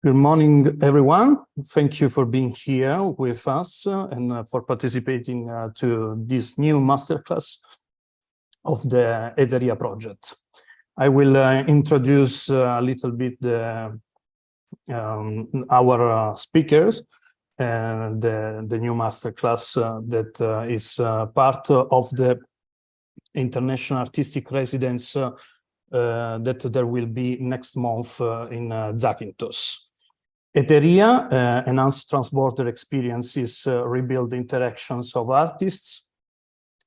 Good morning, everyone. Thank you for being here with us and for participating to this new masterclass of the ETERIA project. I will introduce a little bit our speakers and the new masterclass that is part of the international artistic residence that there will be next month in Zakynthos. E.T.E.R.I.A, enhanced transborder experiences, rebuild interactions of artists,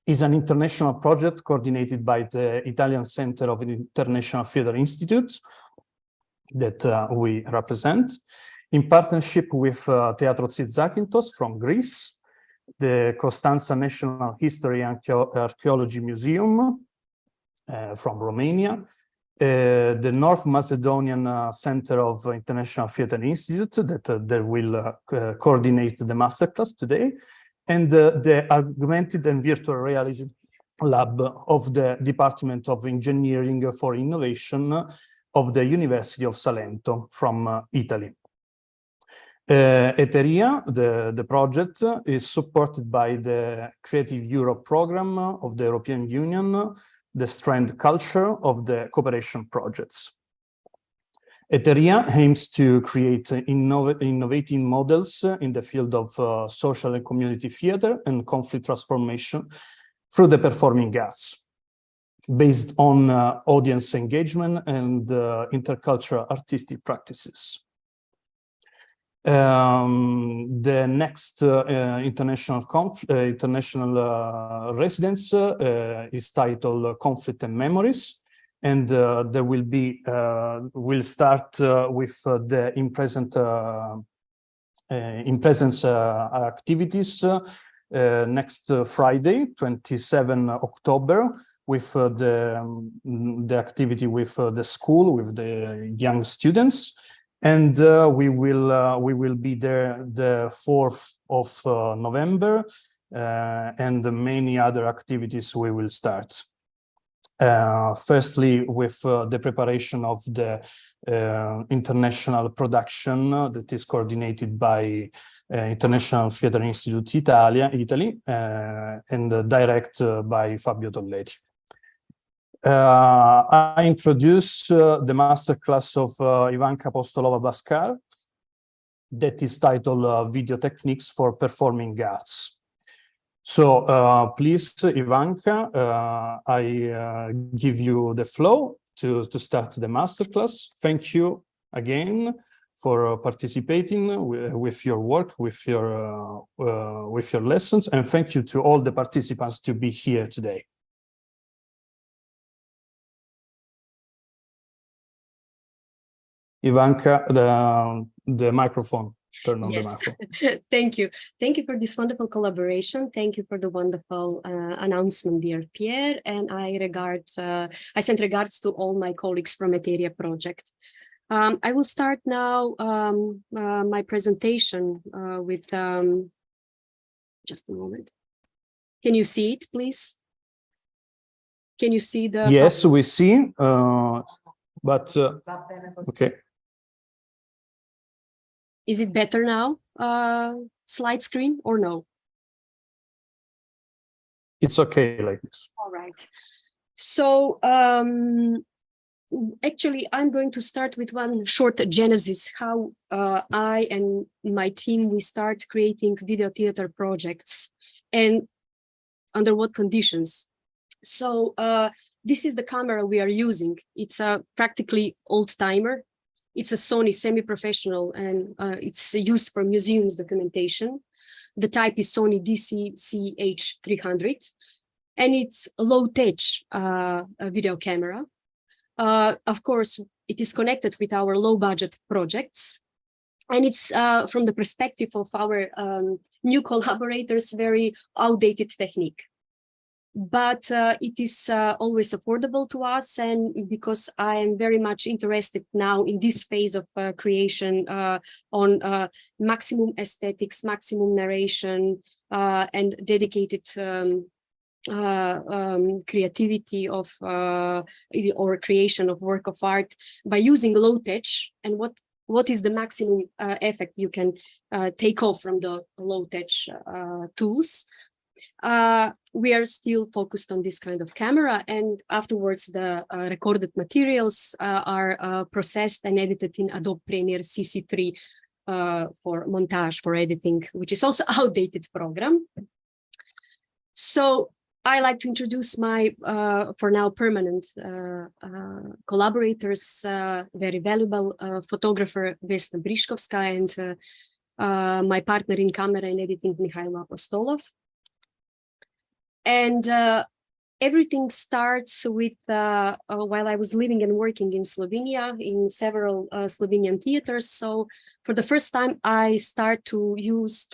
is an international project coordinated by the Italian Center of International Theatre Institute that we represent, in partnership with Theatro Tsi Zakynthos from Greece, the Constanza National History and Archaeology Museum from Romania, the North Macedonian Center of International Theatre Institute that will coordinate the masterclass today, and the Augmented and Virtual Reality Lab of the Department of Engineering for Innovation of the University of Salento from Italy. E.T.E.R.I.A, the project, is supported by the Creative Europe program of the European Union, the strand culture of the cooperation projects. E.T.E.R.I.A aims to create innovative models in the field of social and community theatre and conflict transformation through the performing arts, based on audience engagement and intercultural artistic practices. The next international residence is titled Conflict and Memories, and there will be we'll start with the in presence activities next Friday, 27 October, with the activity with the school, with the young students. And we will be there the 4th of November, and many other activities we will start. Firstly, with the preparation of the international production that is coordinated by International Theatre Institute Italy, and direct by Fabio Tolletti. I introduce the masterclass of Ivanka Apostolova Baskar that is titled Video Techniques for Performing Arts. So please, Ivanka, I give you the flow to start the masterclass. Thank you again for participating with your work, with your lessons, and thank you to all the participants to be here today. Ivanka, the microphone, turn on the microphone. Thank you. Thank you for this wonderful collaboration. Thank you for the wonderful announcement, dear Pierre. And I send regards to all my colleagues from E.T.E.R.I.A project. I will start now my presentation with, just a moment. Can you see it, please? Can you see the... Yes, we see, but okay. Is it better now, slide screen, or no? It's okay like this. All right. So actually, I'm going to start with one short genesis, how I and my team, we start creating video theater projects and under what conditions. So this is the camera we are using. It's a practically old timer. It's a Sony semi-professional, and it's used for museums documentation. The type is Sony DC-CH300, and it's a low-tech video camera. Of course, it is connected with our low-budget projects, and it's from the perspective of our new collaborators, very outdated technique. But it is always affordable to us, and because I am very much interested now in this phase of creation on maximum aesthetics, maximum narration, and dedicated creativity of or creation of work of art by using low tech. And what what is the maximum effect you can take off from the low-tech tools. We are still focused on this kind of camera, and afterwards the recorded materials are processed and edited in Adobe Premiere CC3 for montage, for editing, which is also outdated program. So I like to introduce my, for now, permanent collaborators, very valuable photographer Vesna Briškovska and my partner in camera and editing, Ivanka Apostolova. And everything starts with, while I was living and working in Slovenia, in several Slovenian theaters. So for the first time, I start to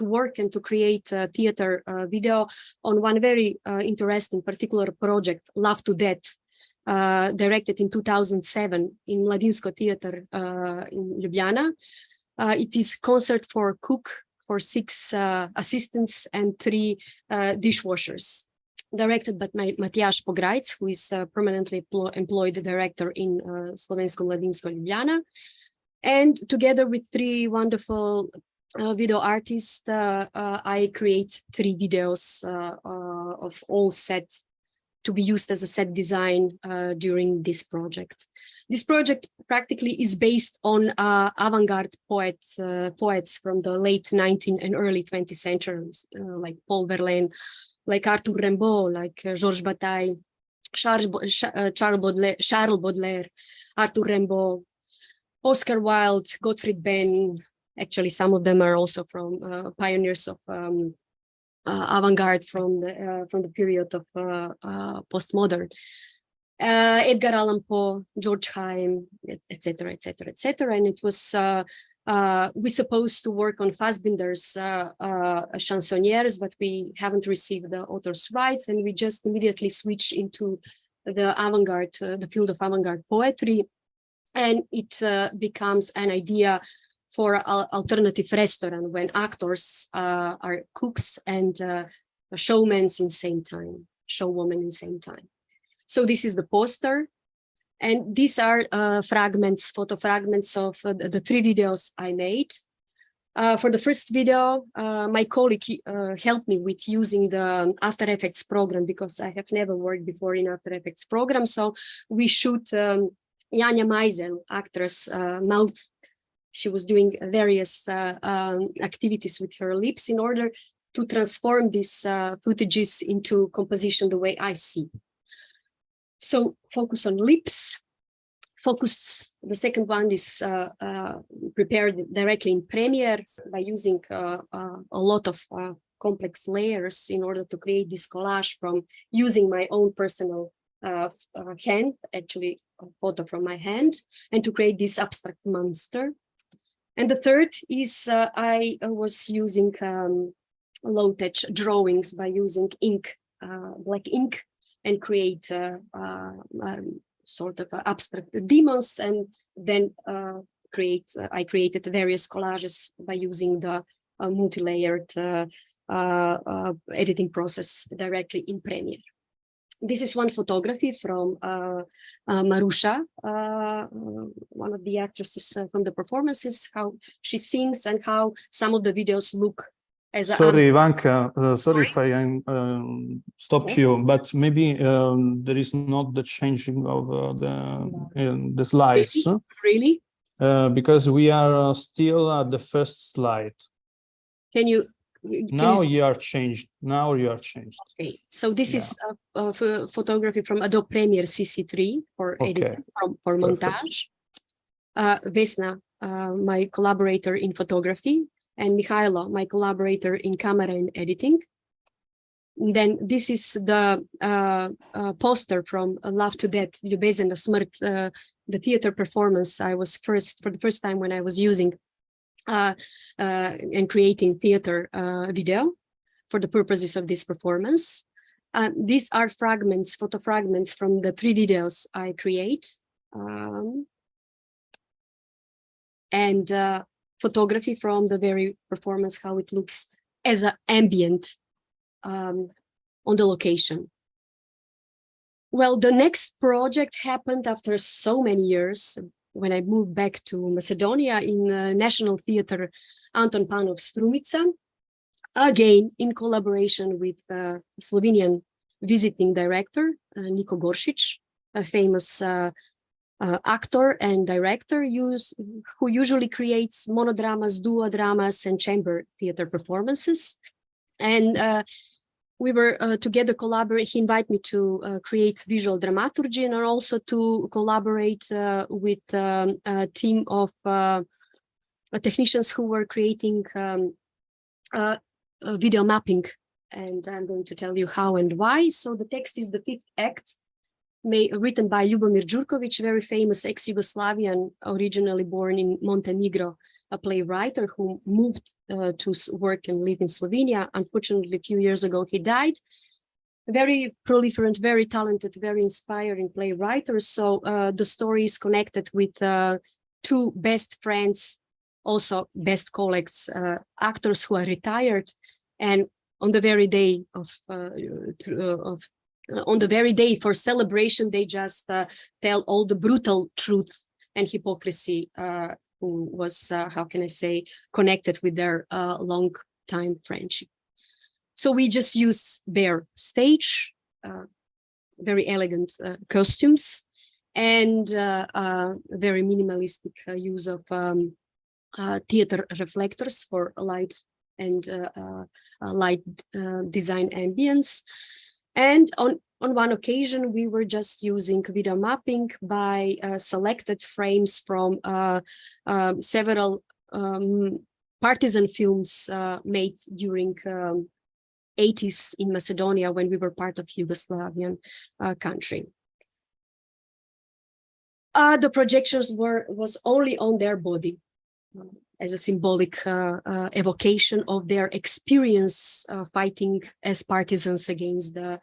work and to create a theater video on one very interesting particular project, Love to Death, directed in 2007 in Mladinsko Theater in Ljubljana. It is concert for cook, for 6 assistants and 3 dishwashers, directed by Matjaž Pograjc, who is permanently employed director in Slovensko Mladinsko Ljubljana. And together with 3 wonderful video artists, I create 3 videos of all sets to be used as a set design during this project. This project practically is based on avant-garde poets from the late 19th and early 20th centuries, like Paul Verlaine, like Arthur Rimbaud, like Georges Bataille, Charles Baudelaire, Arthur Rimbaud, Oscar Wilde, Gottfried Benn. Actually, some of them are also from pioneers of avant-garde from the period of postmodern. Edgar Allan Poe, George Haim, etc., etc., etc. And it was we supposed to work on Fassbinder's chansonnières, but we haven't received the author's rights, and we just immediately switch into the avant-garde, the field of avant-garde poetry, and it becomes an idea for alternative restaurant when actors are cooks and showmen in same time, showwomen in same time. So this is the poster. And these are fragments, photo fragments of the 3 videos I made. For the first video, my colleague helped me with using the After Effects program because I have never worked before in After Effects program. So we shoot Janja Meisel, actress, mouth. She was doing various activities with her lips in order to transform these footages into composition the way I see. So focus on lips. Focus, the second one is prepared directly in Premiere by using a lot of complex layers in order to create this collage from using my own personal hand, actually a photo from my hand, and to create this abstract monster. And the third is I was using low-tech drawings by using ink, black ink, and create sort of abstract demons, and then I created various collages by using the multi-layered editing process directly in Premiere. This is one photography from Marusha, one of the actresses from the performances, how she sings and how some of the videos look. Sorry, Ivanka, sorry if I stop you, but maybe there is not the changing of the slides. Really? Because we are still at the first slide. Can you? Now you are changed. Now you are changed. Okay, so this is a photography from Adobe Premiere CC3 for editing, for montage. Vesna, my collaborator in photography, and Mihailo, my collaborator in camera and editing. And then this is the poster from Love to Death, Ljubezn na smrt, the theater performance. I was for the first time when I was using and creating theater video for the purposes of this performance. These are fragments, photo fragments from the 3 videos I create. And photography from the very performance, how it looks as an ambient on the location. Well, the next project happened after so many years, when I moved back to Macedonia in National Theatre Anton Panov Strumica, again in collaboration with Slovenian visiting director Niko Goršić, a famous actor and director who usually creates monodramas, duodramas, and chamber theater performances. And we were together collaborate. He invited me to create visual dramaturgy and also to collaborate with a team of technicians who were creating video mapping. And I'm going to tell you how and why. So the text is the fifth act, written by Ljubomir Đurković, very famous ex-Yugoslavian, originally born in Montenegro, a playwright who moved to work and live in Slovenia. Unfortunately, a few years ago, he died. Very proliferant, very talented, very inspiring playwright. So the story is connected with two best friends, also best colleagues, actors who are retired. And on the very day for celebration, they just tell all the brutal truth and hypocrisy who was, how can I say, connected with their long time friendship. So we just use bare stage, very elegant costumes, and very minimalistic use of theater reflectors for light and light design ambience. And on one occasion, we were just using video mapping by selected frames from several partisan films made during 80s in Macedonia when we were part of Yugoslavian country. The projections was only on their body as a symbolic evocation of their experience fighting as partisans against the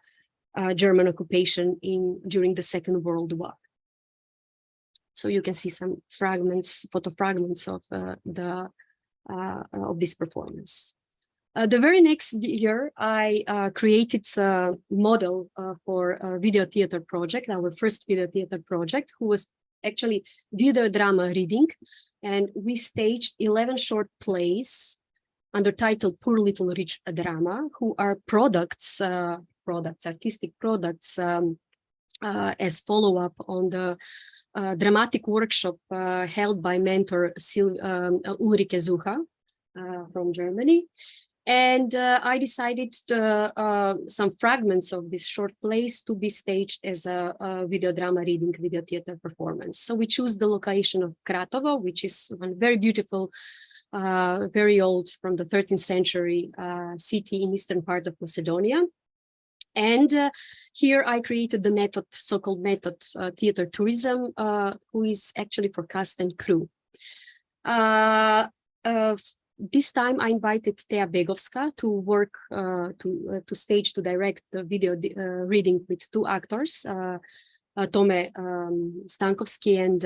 German occupation during the Second World War. So you can see some fragments, photo fragments of this performance. The very next year, I created a model for a video theater project, our first video theater project, who was actually video drama reading. And we staged 11 short plays under title Poor Little Rich Drama, who are products, artistic products, as follow-up on the dramatic workshop held by mentor Ulrike Zucha from Germany. And I decided some fragments of this short plays to be staged as a video drama reading, video theater performance. So we choose the location of Kratovo, which is one very beautiful, very old, from the 13th century city in eastern part of Macedonia. And here I created the method, so-called method theater tourism, who is actually for cast and crew. This time I invited Teja Begovska to work, to stage, to direct the video reading with two actors, Tome Stankovski and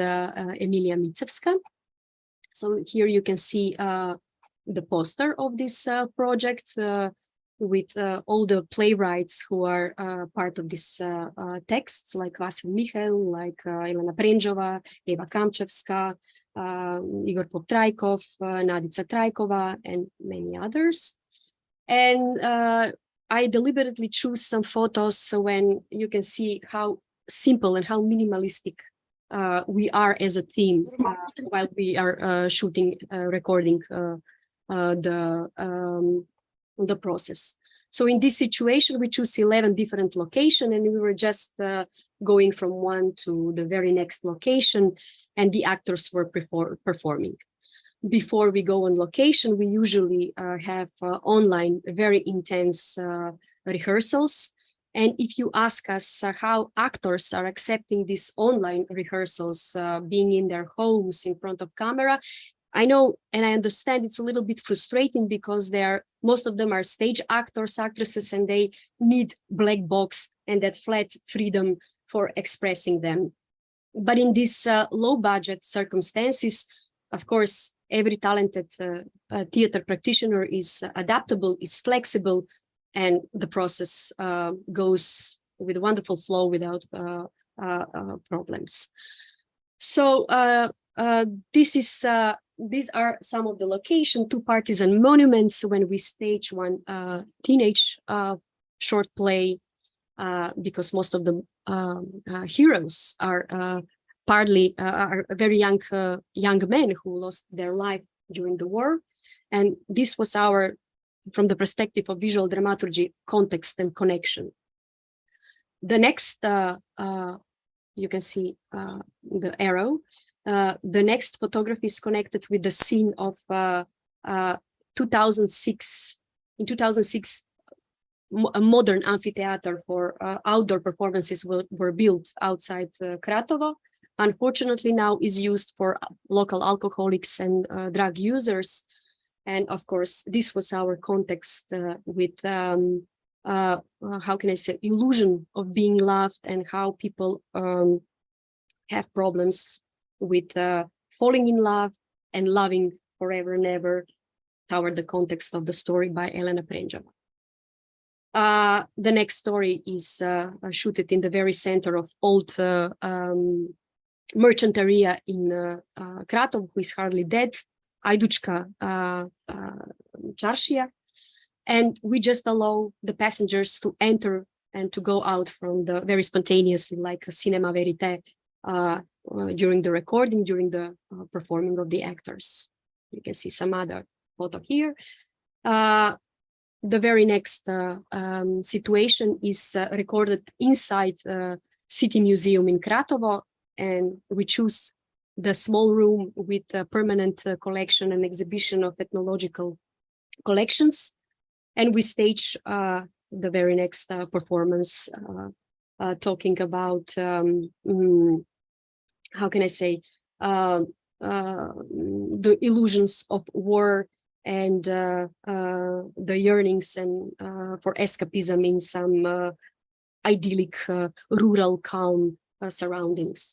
Emilia Micevska. So here you can see the poster of this project with all the playwrights who are part of this texts, like Vasil Michael, like Ilana Prenjova, Eva Kamčevska, Igor Poptraikov, Nadica Trajkova, and many others. And I deliberately choose some photos when you can see how simple and how minimalistic we are as a team while we are shooting, recording the process. So in this situation, we choose 11 different locations, and we were just going from one to the very next location, and the actors were performing. Before we go on location, we usually have online very intense rehearsals. And if you ask us how actors are accepting these online rehearsals, being in their homes in front of camera, I know and I understand it's a little bit frustrating because most of them are stage actors, actresses, and they need black box and that flat freedom for expressing them. But in these low budget circumstances, of course, every talented theater practitioner is adaptable, is flexible, and the process goes with wonderful flow without problems. So these are some of the location, 2 partisan monuments when we stage one teenage short play, because most of the heroes are partly are very young men who lost their life during the war. And this was our, from the perspective of visual dramaturgy, context and connection. The next, you can see the arrow. The next photography is connected with the scene of 2006. In 2006, a modern amphitheater for outdoor performances were built outside Kratovo. Unfortunately, now is used for local alcoholics and drug users. And of course, this was our context with, how can I say, illusion of being loved and how people have problems with falling in love and loving forever and ever, toward the context of the story by Elena Prenjava. The next story is shooted in the very center of old merchant area in Kratov, who is hardly dead, Ajdučka Čaršija. And we just allow the passengers to enter and to go out from the very spontaneously, like a cinema verite, during the recording, during the performing of the actors. You can see some other photo here. The very next situation is recorded inside City Museum in Kratovo, and we choose the small room with a permanent collection and exhibition of ethnological collections. And we stage the very next performance, talking about, how can I say, the illusions of war and the yearnings and for escapism in some idyllic, rural, calm surroundings.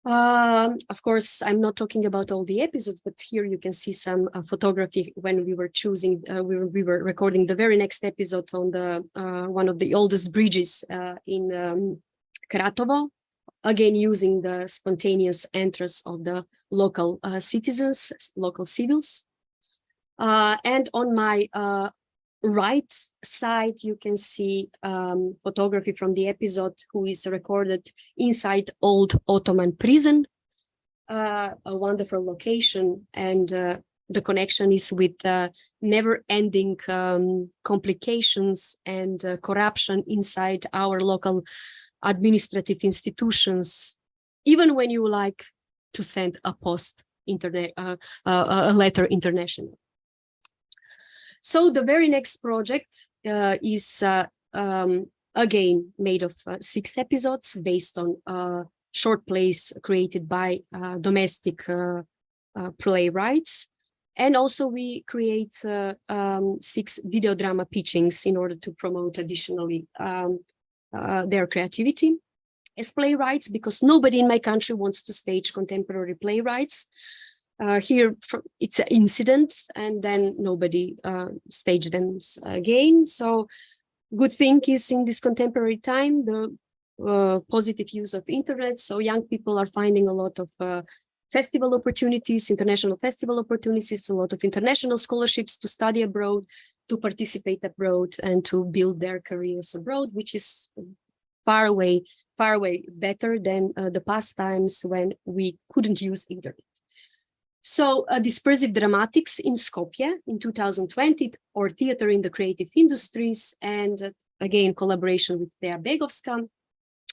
Of course, I'm not talking about all the episodes, but here you can see some photography when we were choosing, we were recording the very next episode on the one of the oldest bridges in Kratovo, again using the spontaneous entrance of the local citizens, local civils. And on my right side, you can see photography from the episode who is recorded inside old Ottoman prison, a wonderful location. And the connection is with never-ending complications and corruption inside our local administrative institutions, even when you like to send a a letter international. So the very next project is again made of 6 episodes based on short plays created by domestic playwrights. And also we create 6 video drama pitchings in order to promote additionally their creativity as playwrighs, because nobody in my country wants to stage contemporary playwrights. Here it's an incident, and then nobody staged them again. So good thing is in this contemporary time, the positive use of internet. So young people are finding a lot of festival opportunities, international festival opportunities, a lot of international scholarships to study abroad, to participate abroad, and to build their careers abroad, which is far away better than the past times when we couldn't use internet. So dispersive dramatics in Skopje in 2020, or theater in the creative industries, and again, collaboration with Thea Begovska.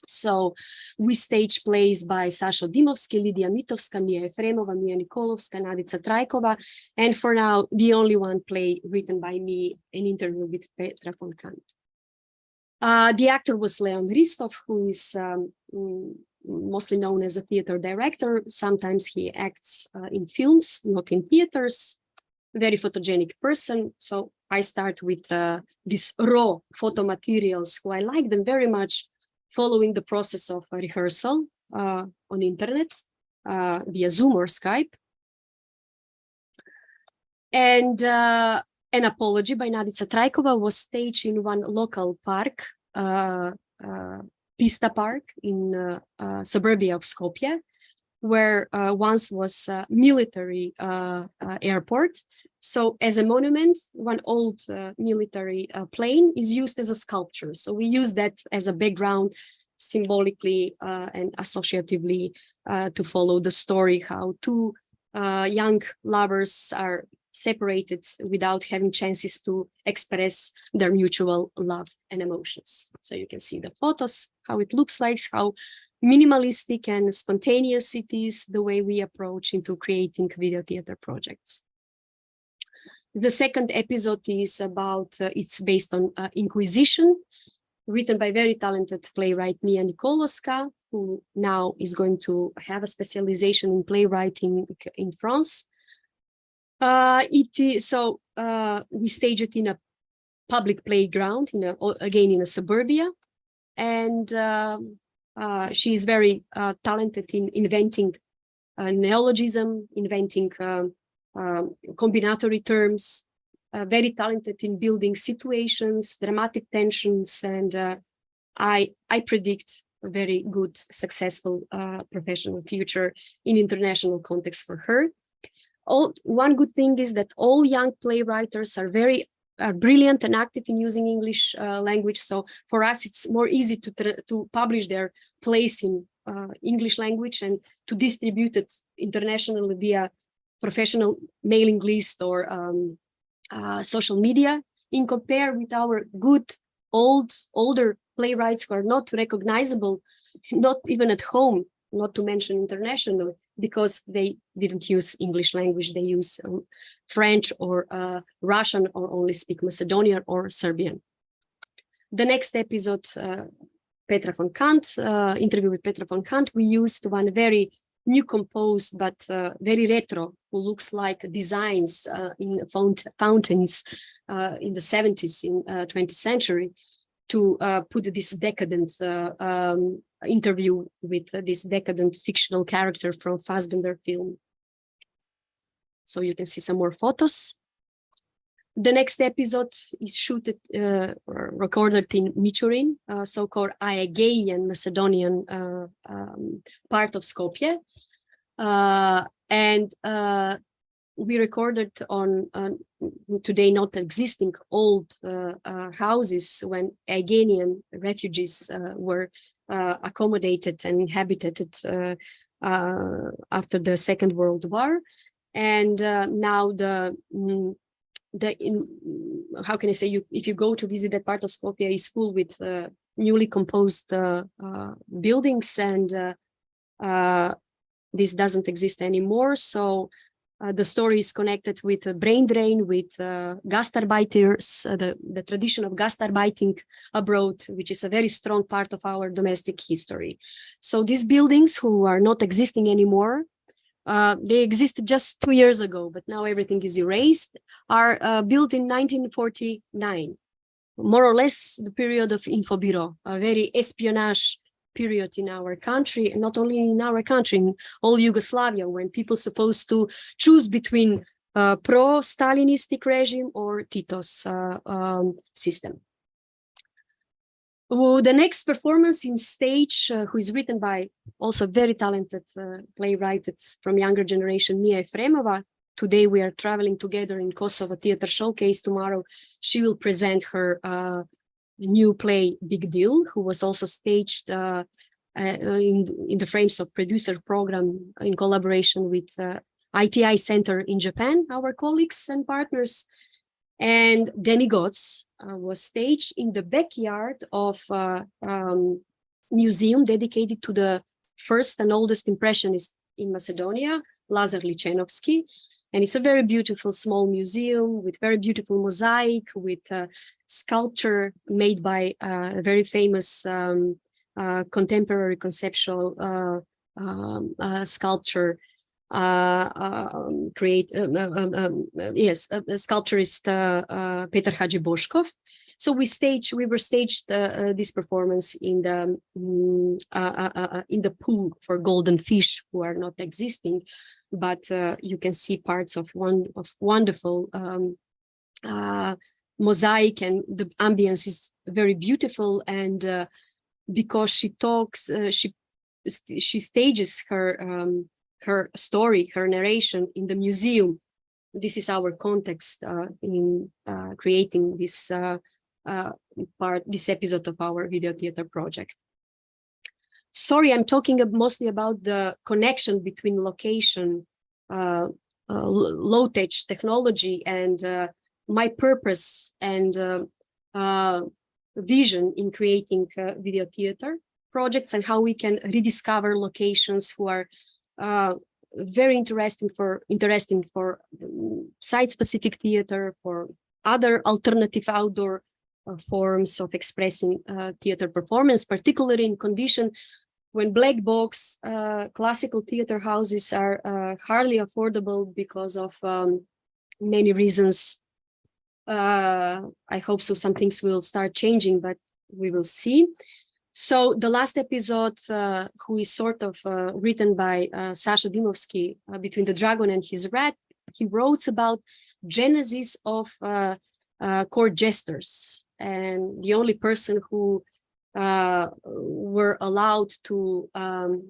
So we stage plays by Sasha Dimovsky, Lidia Mitovska, Mia Efremova, Mia Nikolovska, Nadica Trajkova, and for now, the only one play written by me, an interview with Petra von Kant. The actor was Leon Ristov, who is mostly known as a theater director. Sometimes he acts in films, not in theaters. Very photogenic person. So I start with these raw photo materials, who I like them very much, following the process of a rehearsal on internet via Zoom or Skype. And an apology by Nadica Trajkova was staged in one local park Pista Park in suburbia of Skopje, where once was a military airport. So as a monument, one old military plane is used as a sculpture. So we use that as a background symbolically and associatively to follow the story, how two young lovers are separated without having chances to express their mutual love and emotions. So you can see the photos, how it looks like, how minimalistic and spontaneous it is, the way we approach into creating video theater projects. The second episode is about, it's based on Inquisition, written by very talented playwright Mia Nikoloska, who now is going to have a specialization in playwriting in France. We stage it in a public playground, again in a suburbia, and she is very talented in inventing neologism, inventing combinatory terms, very talented in building situations, dramatic tensions, and I predict a very good, successful professional future in international context for her. One good thing is that all young playwriters are very brilliant and active in using English language. So for us, it's more easy to publish their plays in English language and to distribute it internationally via professional mailing list or social media, in compare with our good older playwrights who are not recognizable, not even at home, not to mention internationally, because they didn't use English language. They use French or Russian, or only speak Macedonian or Serbian. The next episode, Petra von Kant, interview with Petra von Kant, we used one very new composed but very retro, who looks like designs in fountains in the 70s in 20th century, to put this decadent interview with this decadent fictional character from Fassbinder film. So you can see some more photos. The next episode is recorded in Michurin, so-called Aegean Macedonian part of Skopje. We recorded on today not existing old houses when Aegean refugees were accommodated and inhabited after the Second World War. And now how can I say, if you go to visit that part of Skopje, is full with newly composed buildings, and this doesn't exist anymore. So the story is connected with a brain drain, with gastarbeiters, the tradition of gastarbeiting abroad, which is a very strong part of our domestic history. So these buildings, who are not existing anymore, they existed just 2 years ago, but now everything is erased, are built in 1949, more or less the period of Infobiro, a very espionage period in our country, and not only in our country, in all Yugoslavia, when people supposed to choose between pro-Stalinistic regime or Tito's system. The next performance in stage, who is written by also very talented playwright, it's from younger generation, Mia Efremova. Today we are traveling together in Kosovo Theater Showcase. Tomorrow she will present her new play, Big Deal, who was also staged in the frames of producer program in collaboration with ITI Center in Japan, our colleagues and partners. And Demigods was staged in the backyard of museum dedicated to the first and oldest impressionist in Macedonia, Lazar Licenovsky. And it's a very beautiful small museum with very beautiful mosaic, with sculpture made by a very famous contemporary conceptual sculpture sculpturist Petar Hadžiboškov. So we were staged this performance in the pool for golden fish, who are not existing, but you can see parts of wonderful mosaic, and the ambience is very beautiful. And because she talks, she stages her story, her narration in the museum. This is our context in creating this this episode of our video theater project. Sorry, I'm talking mostly about the connection between location, low-tech technology, and my purpose and vision in creating video theater projects, and how we can rediscover locations who are very interesting for site-specific theater, for other alternative outdoor forms of expressing theater performance, particularly in condition when black box classical theater houses are hardly affordable because of many reasons. I hope so some things will start changing, but we will see. So the last episode, who is sort of written by Sasha Dimovsky, Between the Dragon and His Rat, he wrote about genesis of court jesters, and the only person who were allowed to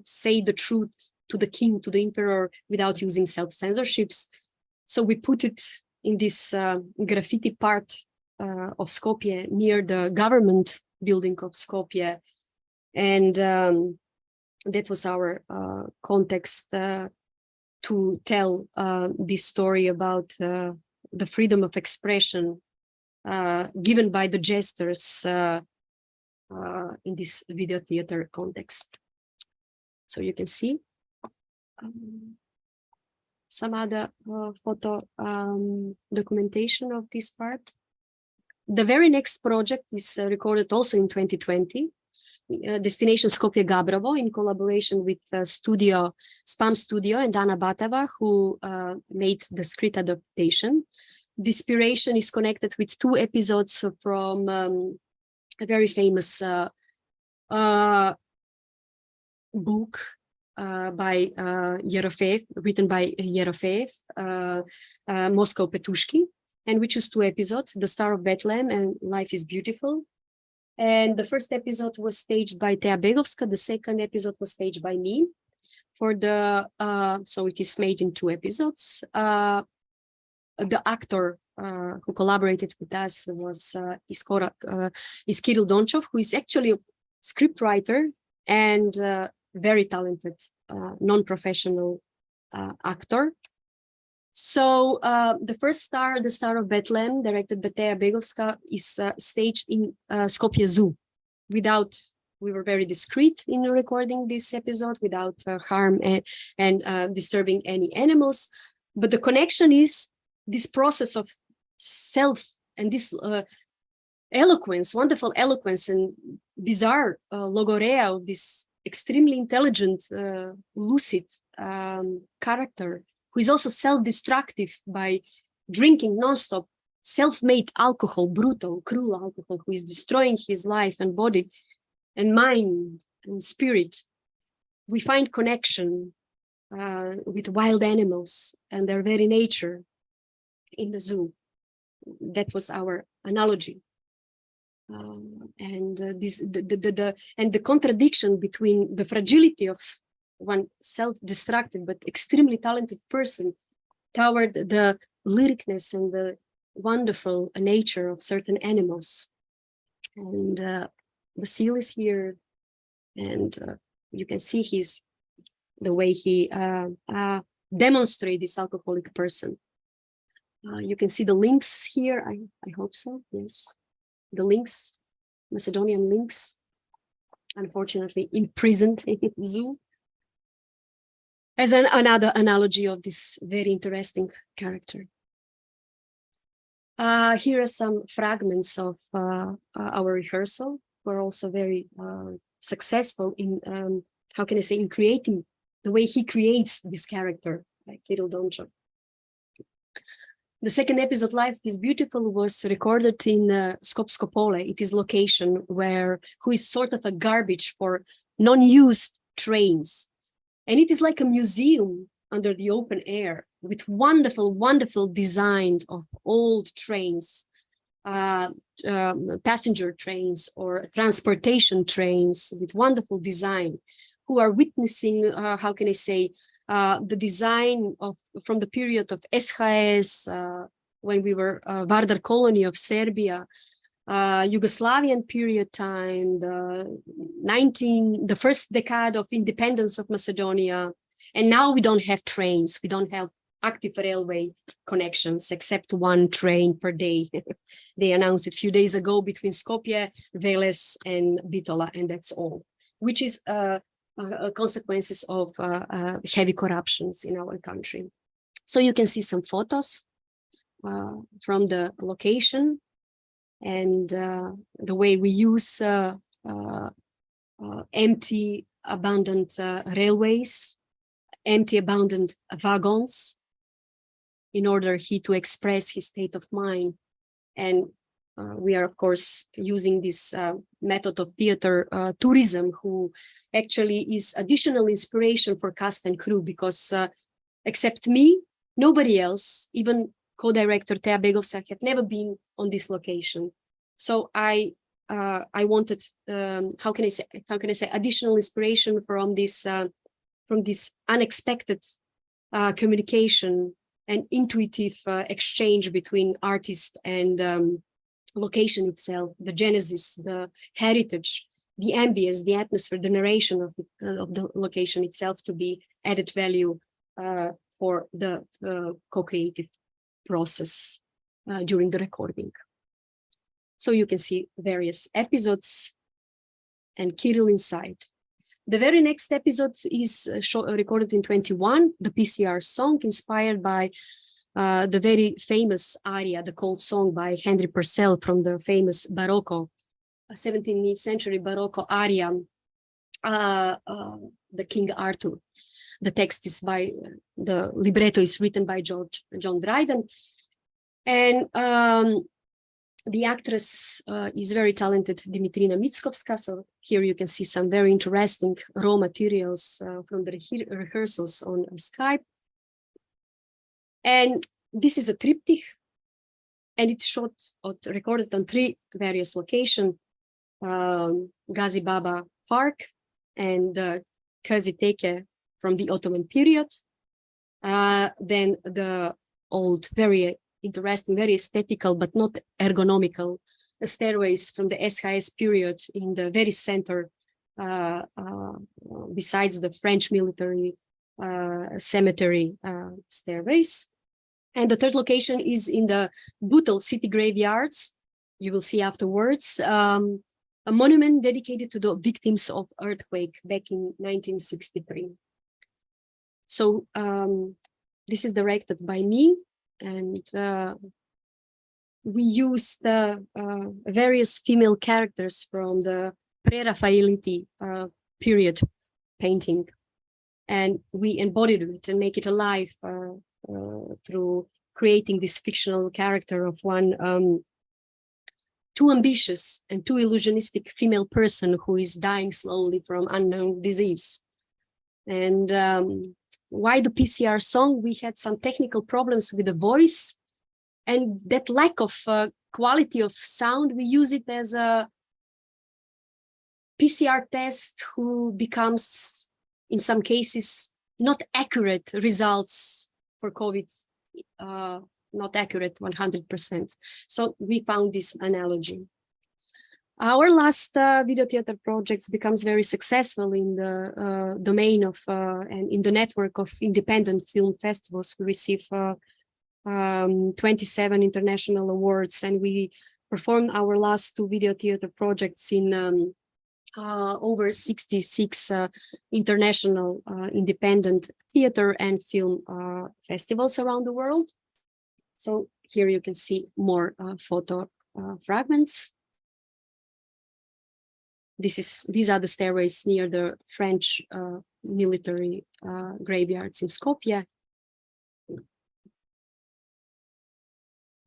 say the truth to the king, to the emperor, without using self-censorships. So we put it in this graffiti part of Skopje, near the government building of Skopje. And that was our context to tell this story about the freedom of expression given by the jesters in this video theater context. So you can see some other photo documentation of this part. The very next project is recorded also in 2020. Destination Skopje Gabrovo, in collaboration with Spam Studio and Anna Batava, who made the script adaptation. The inspiration is connected with 2 episodes from a very famous book by Yerofeev, written by Yerofeev, Moscow Petushki, and we choose 2 episodes, The Star of Bethlehem and Life is Beautiful. And the first episode was staged by Tea Begovska, the second episode was staged by me. For the so it is made in 2 episodes. The actor who collaborated with us was Kirill Donchov, who is actually a scriptwriter and very talented non-professional actor. So the first star, The Star of Bethlehem, directed by Tea Begovska, is staged in Skopje Zoo. We were very discreet in recording this episode without harm and disturbing any animals. But the connection is this process of self and this eloquence, wonderful eloquence and bizarre logorea of this extremely intelligent, lucid character, who is also self-destructive by drinking nonstop self-made alcohol, brutal, cruel alcohol, who is destroying his life and body and mind and spirit. We find connection with wild animals and their very nature in the zoo. That was our analogy. And the contradiction between the fragility of one self-destructive but extremely talented person toward the lyricness and the wonderful nature of certain animals. And the seal is here, and you can see the way he demonstrates this alcoholic person. You can see the lynx here. I hope so. Yes, the lynx, Macedonian lynx, unfortunately imprisoned in the zoo. As another analogy of this very interesting character. Here are some fragments of our rehearsal. We're also very successful in, how can I say, in creating the way he creates this character, like Kirill Donchov. The second episode, Life is Beautiful, was recorded in Skopje. It is location who is sort of a garbage for non-used trains. And it is like a museum under the open air with wonderful, wonderful design of old trains passenger trains or transportation trains with wonderful design, who are witnessing, how can I say, the design from the period of SHS, when we were Vardar colony of Serbia, Yugoslavian period time, the first decade of independence of Macedonia. And now we don't have trains, we don't have active railway connections except one train per day. They announced it a few days ago between Skopje, Veles, and Bitola, and that's all, which is consequences of heavy corruptions in our country. So you can see some photos from the location and the way we use empty, abandoned railways, empty, abandoned wagons, in order to express his state of mind. And we are, of course, using this method of theater tourism, who actually is additional inspiration for cast and crew, because except me, nobody else, even co-director Tea Begovsa, had never been on this location. So I wanted, how can I say, additional inspiration from this unexpected communication and intuitive exchange between artist and location itself, the genesis, the heritage, the ambience, the atmosphere, the narration of the location itself to be added value for the co-creative process during the recording. So you can see various episodes and Kirill inside. The very next episode is recorded in 21, the PCR song, inspired by the very famous aria, the Cold Song by Henry Purcell from the famous Barocco, 17th century Barocco aria, the King Arthur. The text is by, the libretto is written by John Dryden. And the actress is very talented, Dimitrina Mickovska. So here you can see some very interesting raw materials from the rehearsals on Skype. And this is a triptych, and it's shot or recorded on 3 various locations, Gazi Baba Park and Kazi Teke from the Ottoman period. Then the old, very interesting, very aesthetical, but not ergonomical stairways from the SHS period in the very center, besides the French military cemetery stairways. And the third location is in the Butel city graveyards. You will see afterwards a monument dedicated to the victims of earthquake back in 1963. So this is directed by me, and we used various female characters from the pre-Raphaelite period painting, and we embodied it and make it alive through creating this fictional character of one too ambitious and too illusionistic female person who is dying slowly from unknown disease. And why the PCR song? We had some technical problems with the voice, and that lack of quality of sound, we use it as a PCR test who becomes, in some cases, not accurate results for COVID, not accurate 100%. So we found this analogy. Our last video theater projects becomes very successful in the domain of and in the network of independent film festivals. We receive 27 international awards, and we performed our last 2 video theater projects in over 66 international independent theater and film festivals around the world. So here you can see more photo fragments. These are the stairways near the French military graveyards in Skopje.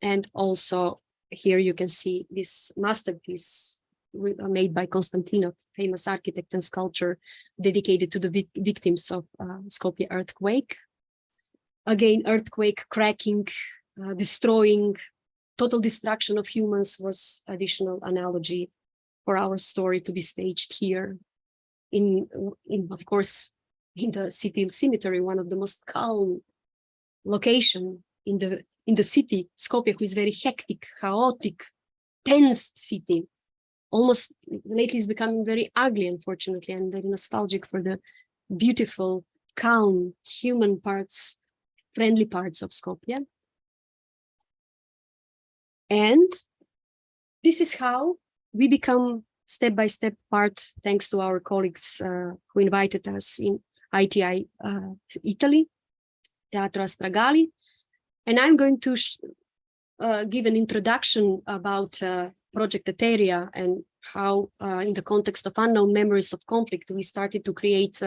And also here you can see this masterpiece made by Konstantinov, famous architect and sculptor, dedicated to the victims of Skopje earthquake. Again, earthquake cracking, destroying total destruction of humans was additional analogy for our story to be staged here in of course, in the city cemetery, one of the most calm location in the city, Skopje, who is very hectic, chaotic, tense city. Almost lately is becoming very ugly, unfortunately, and very nostalgic for the beautiful, calm, human parts, friendly parts of Skopje. And this is how we become step-by-step part, thanks to our colleagues who invited us in ITI Italy, Teatro Astragali. And I'm going to give an introduction about Project E.T.E.R.I.A and how, in the context of unknown memories of conflict, we started to create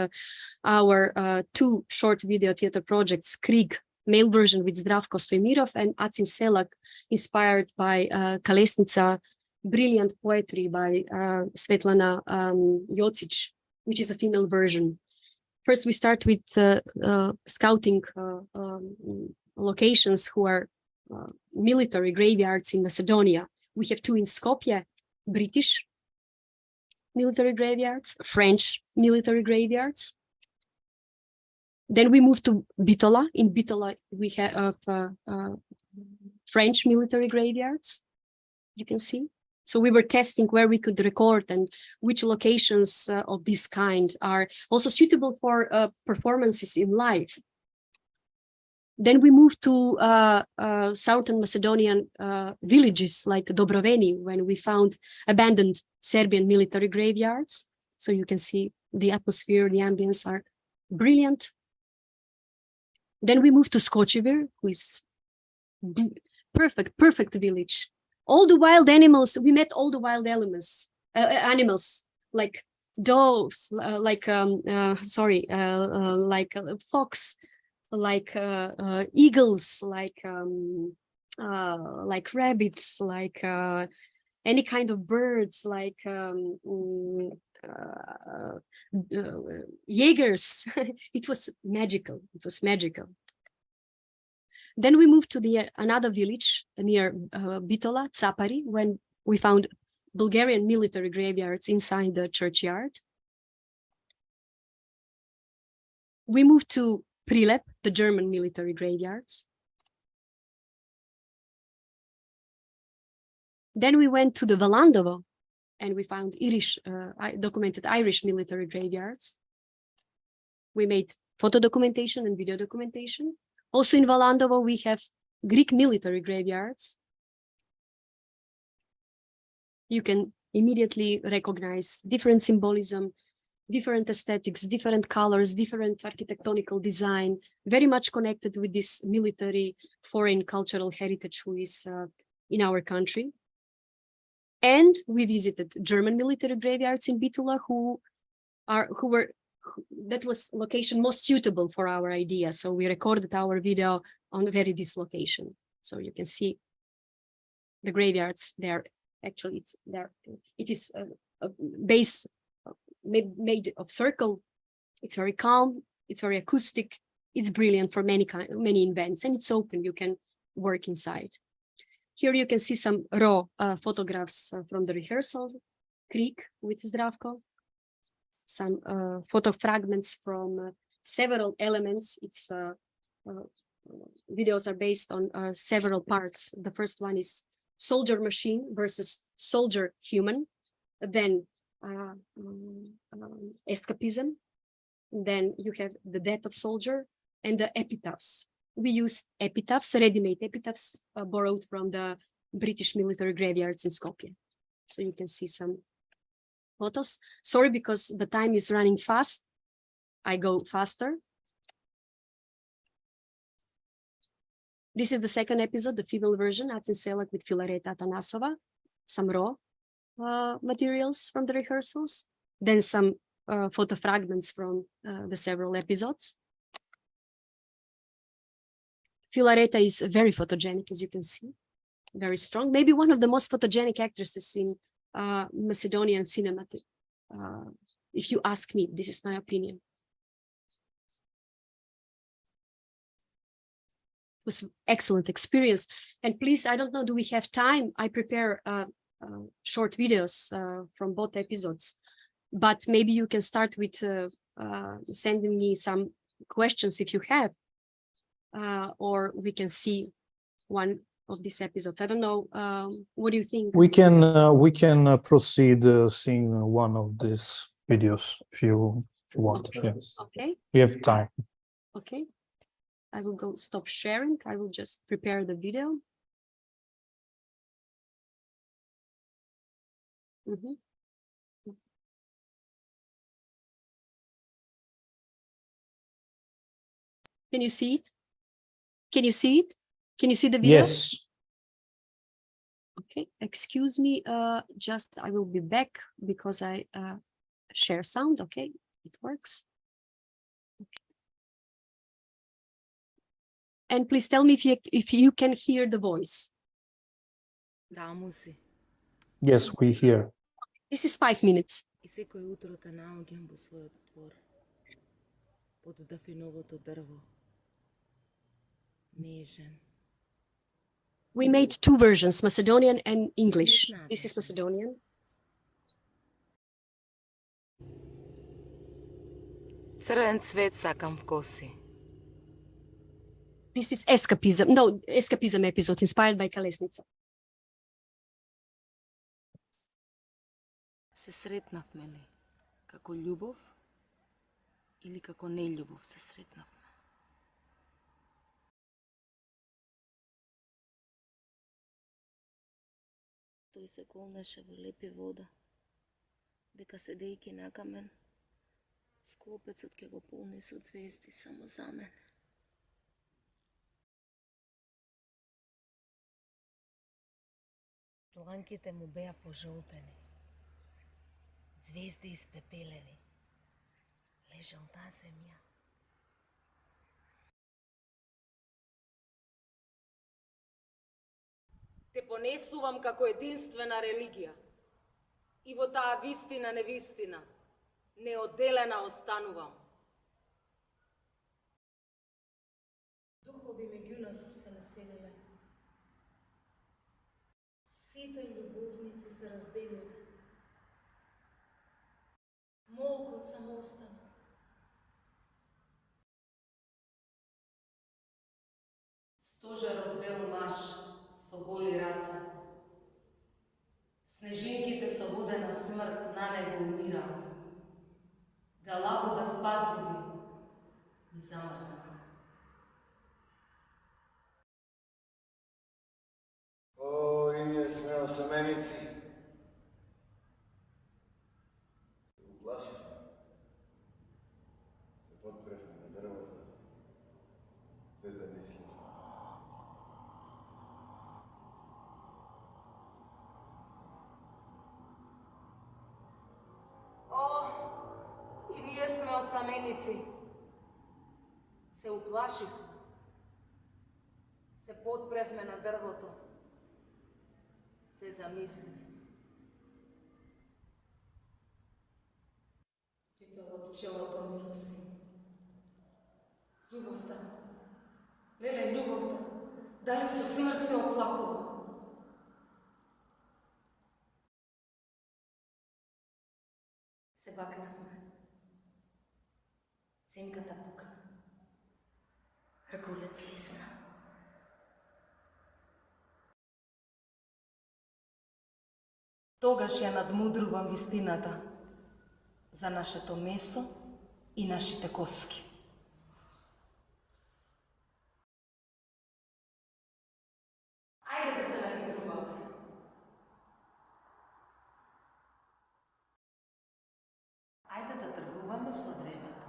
our two short video theater projects, Krig, male version with Zdravko Stoimirov, and Acin Selak, inspired by Kalesnica, brilliant poetry by Svetlana Jocic, which is a female version. First, we start with scouting locations who are military graveyards in Macedonia. We have two in Skopje, British military graveyards, French military graveyards. Then we move to Bitola. In Bitola, we have French military graveyards, you can see. So we were testing where we could record and which locations of this kind are also suitable for performances in live. Then we moved to southern Macedonian villages like Dobroveni, when we found abandoned Serbian military graveyards. So you can see the atmosphere, the ambience are brilliant. Then we moved to Skočevir, who is perfect village. All the wild animals, we met all the wild animals like doves, like fox, like eagles, like rabbits, like any kind of birds, like Jaegers. It was magical. It was magical. Then we moved to the another village near Bitola, Capari, when we found Bulgarian military graveyards inside the churchyard. We moved to Prilep, the German military graveyards. Then we went to the Valandovo, and we found documented Irish military graveyards. We made photo documentation and video documentation. Also in Valandovo, we have Greek military graveyards. You can immediately recognize different symbolism, different aesthetics, different colors, different architectonical design, very much connected with this military foreign cultural heritage who is in our country. And we visited German military graveyards in Bitola, that was location most suitable for our idea. So we recorded our video on this location. So you can see the graveyards there. Actually, it is a base made of circle. It's very calm. It's very acoustic. It's brilliant for many events, and it's open. You can work inside. Here you can see some raw photographs from the rehearsal, Krig with Zdravko. Some photo fragments from several elements. Its videos are based on several parts. The first one is soldier machine versus soldier human. Then escapism. Then you have the death of soldier and the epitaphs. We use epitaphs, ready-made epitaphs borrowed from the British military graveyards in Skopje. So you can see some photos. Sorry, because the time is running fast. I go faster. This is the second episode, the female version, Acin Selak with Filareta Atanasova. Some raw materials from the rehearsals. Then some photo fragments from the several episodes. Filareta is very photogenic, as you can see, very strong. Maybe one of the most photogenic actresses in Macedonian cinema. If you ask me, this is my opinion. was excellent experience. And please, I don't know, do we have time? I prepare short videos from both episodes, but maybe you can start with sending me some questions if you have, or we can see one of these episodes. I don't know. What do you think? We can proceed seeing one of these videos if you want. Okay. Yes. Okay. We have time. Okay. I will go stop sharing. I will just prepare the video. Mm-hmm. Can you see it? Can you see it? Can you see the video? Yes. Okay, excuse me, just I will be back because I share sound. Okay, it works. Okay. And please tell me if you can hear the voice. Yes, we hear. This is 5 minutes. И секој утро те наоѓам во својот двор, под дафиновото дрво, нежен. We made two versions, Macedonian and English. This is Macedonian. Црвен цвет сакам в коси. This is escapism. No, escapism episode inspired by Kalesnica. Се сретнавме ли како љубов или како нељубов се сретнавме? Тој се колнеше во лепи вода, дека седејќи на камен, склопецот ќе го полни со звезди само за мене. Дланките му беа пожолтени, звезди испепелени, лежал на земја. Те понесувам како единствена религија и во таа вистина невистина, неоделена останувам. Духови меѓу нас се населиле. Сите љубовници се разделиле. Молкот само остана. Стожерот бел маш со голи раце. Снежинките со водена смрт на него умираат. Да лабода в пазуви и замрзна. О, и ние сме осаменици. Се уплашихме. Се подпрехме на дрвото. Се замислихме. О, и ние сме осаменици. Се уплашихме. Се подпревме на дрвото. Се замислив. Пепелот челото ми роси. Љубовта. Леле, љубовта. Дали со смрт се оплакува? Се бакнавме. Земката пукна. Рголец слизна. Тогаш ја надмудрувам вистината за нашето месо и нашите коски. Ајде да се надигруваме. Ајде да тргуваме со времето.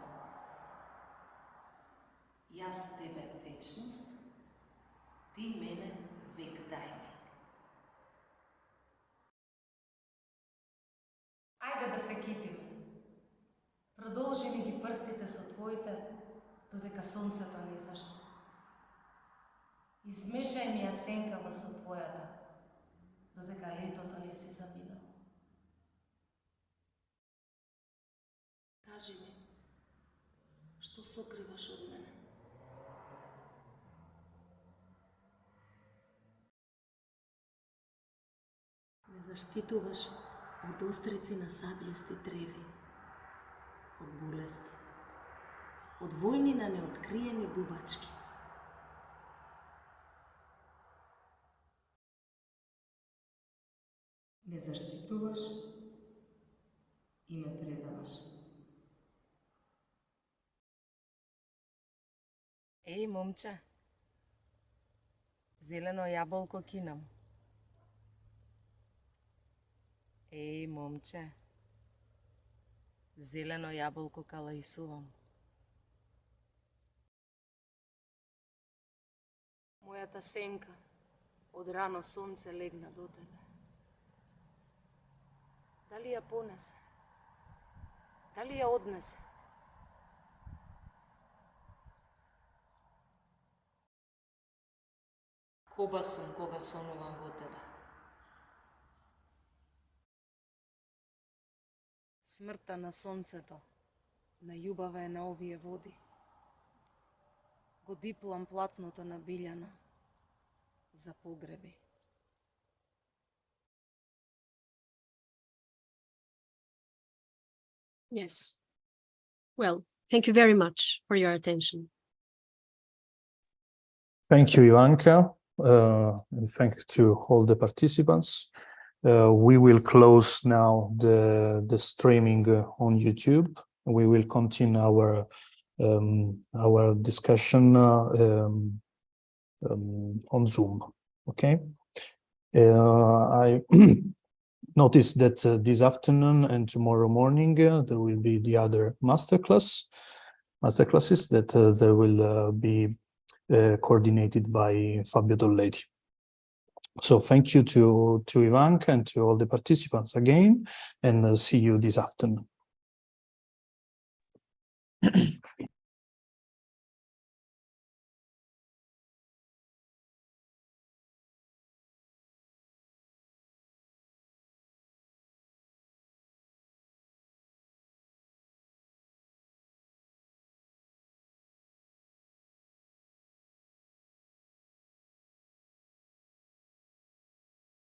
Јас тебе вечност, ти мене век дај ми. Ајде да се китиме. Продолжи ми ги прстите со твоите, додека сонцето не изаште. Измешај ми ја сенкава со твојата, додека летото не си заминало. Кажи ми, што сокриваш од мене? Zaštitуваš od osтрици на сабљести треви, od bolesti, od vojni na neotkrijeni bubački. Me zaštitуваš i me predavaš. Ej, momče, zeleno jabolko kinam. Ej, momče, zeleno jabolko kalajsувам. Моята сенка од рано сонце легна до тебе. Дали ја понесе? Дали ја однесе? Коба сум кога сонувам во тебе. Смртта на сонцето, најубава е на овие води. Го диплам платното на Биљана за погреби. Yes. Well, thank you very much for your attention. Thank you, Ivanka, and thank you to all the participants. We will close now the streaming on YouTube. We will continue our discussion on Zoom. Okay. I noticed that this afternoon and tomorrow morning there will be the other masterclasses that they will be coordinated by Fabio Tolleti. So thank you to Ivanka and to all the participants again, and see you this afternoon.